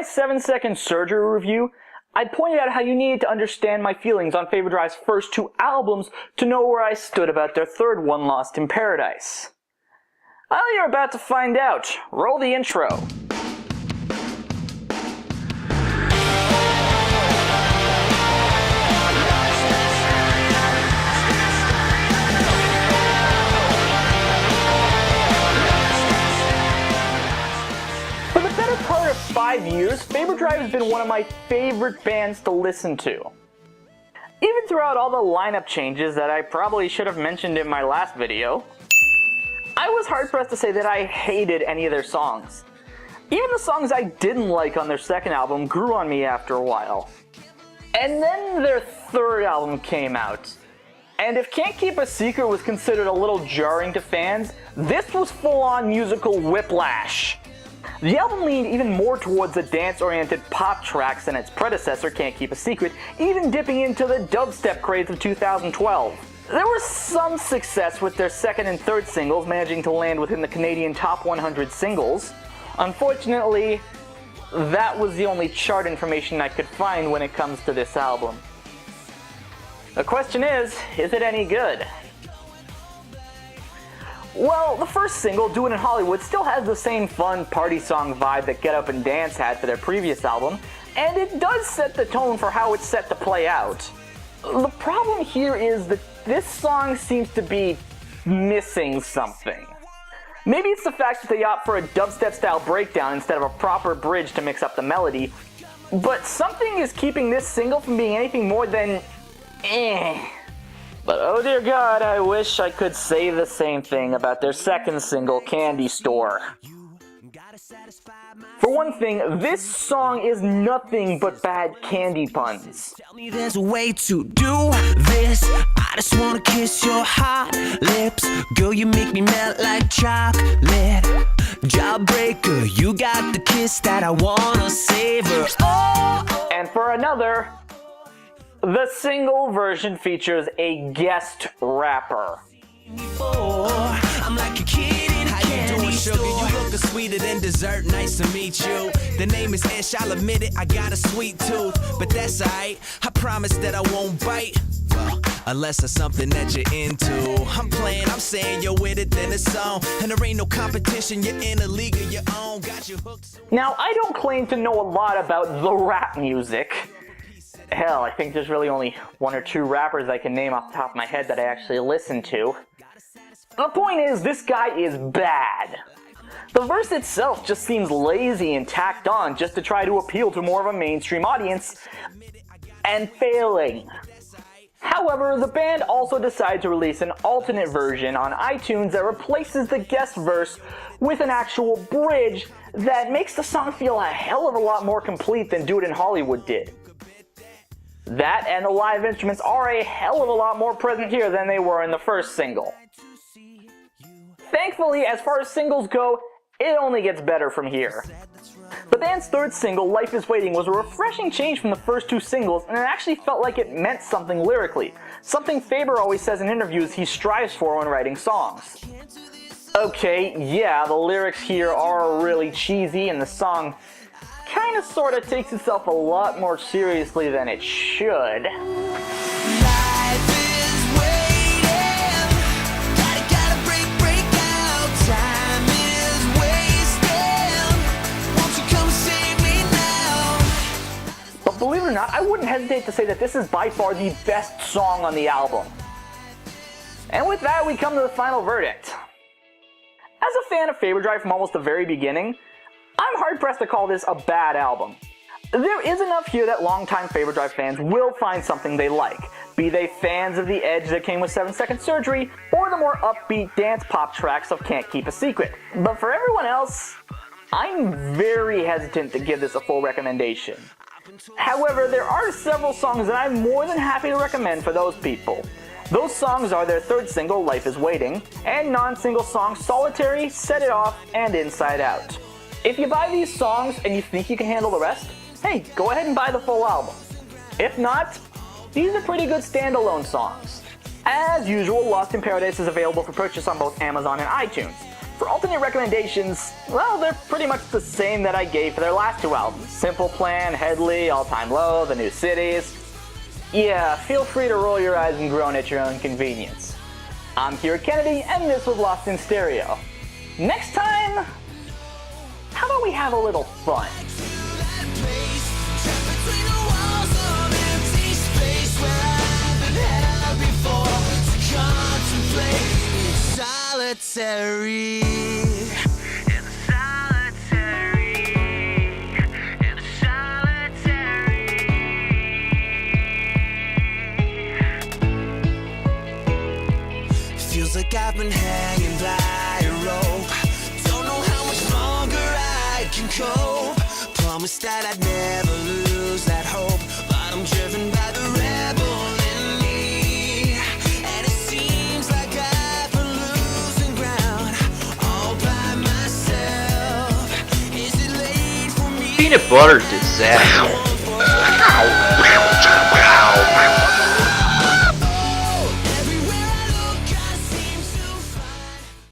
7-second surgery review, I pointed out how you needed to understand my feelings on Faber Drive's first 2 albums to know where I stood about their third one, Lost in Paradise. Well, you're about to find out. Roll the intro. For the better part of 5 years, Faber Drive has been one of my favorite bands to listen to. Even throughout all the lineup changes that I probably should have mentioned in my last video, I was hard-pressed to say that I hated any of their songs. Even the songs I didn't like on their second album grew on me after a while. And then their third album came out. And if Can't Keep a Secret was considered a little jarring to fans, this was full-on musical whiplash. The album leaned even more towards the dance-oriented pop tracks than its predecessor, Can't Keep a Secret, even dipping into the dubstep craze of 2012. There was some success with their second and third singles, managing to land within the Canadian Top 100 singles. Unfortunately, that was the only chart information I could find when it comes to this album. The question is it any good? Well, the first single, Do It in Hollywood, still has the same fun party song vibe that Get Up and Dance had for their previous album, and it does set the tone for how it's set to play out. The problem here is that this song seems to be missing something. Maybe it's the fact that they opt for a dubstep-style breakdown instead of a proper bridge to mix up the melody, but something is keeping this single from being anything more than eh. But oh dear God, I wish I could say the same thing about their second single, Candy Store. For one thing, this song is nothing but bad candy puns. Tell me there's a way to do this. I just wanna kiss your hot lips. Girl, you make me melt like chocolate. Jawbreaker, you got the kiss that I wanna savor. Oh. And for another, the single version features a guest rapper. I'm like a kid in a candy store. You look sweeter than dessert, nice to meet you. The name is Ish, I'll admit it, I got a sweet tooth. But that's alright, I promise that I won't bite. Well, unless it's something that you're into. I'm playing, I'm saying you're with it, then it's on. And there ain't no competition, you're in a league of your own. Got you hooked. Now, I don't claim to know a lot about the rap music. Hell, I think there's really only 1 or 2 rappers I can name off the top of my head that I actually listen to. The point is, this guy is bad. The verse itself just seems lazy and tacked on just to try to appeal to more of a mainstream audience, and failing. However, the band also decided to release an alternate version on iTunes that replaces the guest verse with an actual bridge that makes the song feel a hell of a lot more complete than Do It in Hollywood did. That and the live instruments are a hell of a lot more present here than they were in the first single. Thankfully, as far as singles go, it only gets better from here. The band's third single, Life is Waiting, was a refreshing change from the first 2 singles, and it actually felt like it meant something lyrically, something Faber always says in interviews he strives for when writing songs. Okay, yeah, the lyrics here are really cheesy, and the song kinda sorta takes itself a lot more seriously than it should. But believe it or not, I wouldn't hesitate to say that this is by far the best song on the album. And with that, we come to the final verdict. As a fan of Faber Drive from almost the very beginning, I'm hard-pressed to call this a bad album. There is enough here that longtime Faber Drive fans will find something they like, be they fans of the edge that came with 7-second surgery, or the more upbeat dance pop tracks of Can't Keep a Secret. But for everyone else, I'm very hesitant to give this a full recommendation. However, there are several songs that I'm more than happy to recommend for those people. Those songs are their third single, Life is Waiting, and non-single songs Solitary, Set It Off, and Inside Out. If you buy these songs and you think you can handle the rest, hey, go ahead and buy the full album. If not, these are pretty good standalone songs. As usual, Lost in Paradise is available for purchase on both Amazon and iTunes. for alternate recommendations, well, they're pretty much the same that I gave for their last two albums. Simple Plan, Headley, All Time Low, The New Cities. Yeah, feel free to roll your eyes and groan at your own convenience. I'm Kira Kennedy, and this was Lost in Stereo. Next time, how about we have a little fun? Solitary. Feels like I've been hanging by a rope. Don't know how much longer I can cope. Promised that I'd never lose that hope, but I'm driven by the rebel in me, and it seems like I've been losing ground all by myself. Is it late for me? Peanut butter disaster.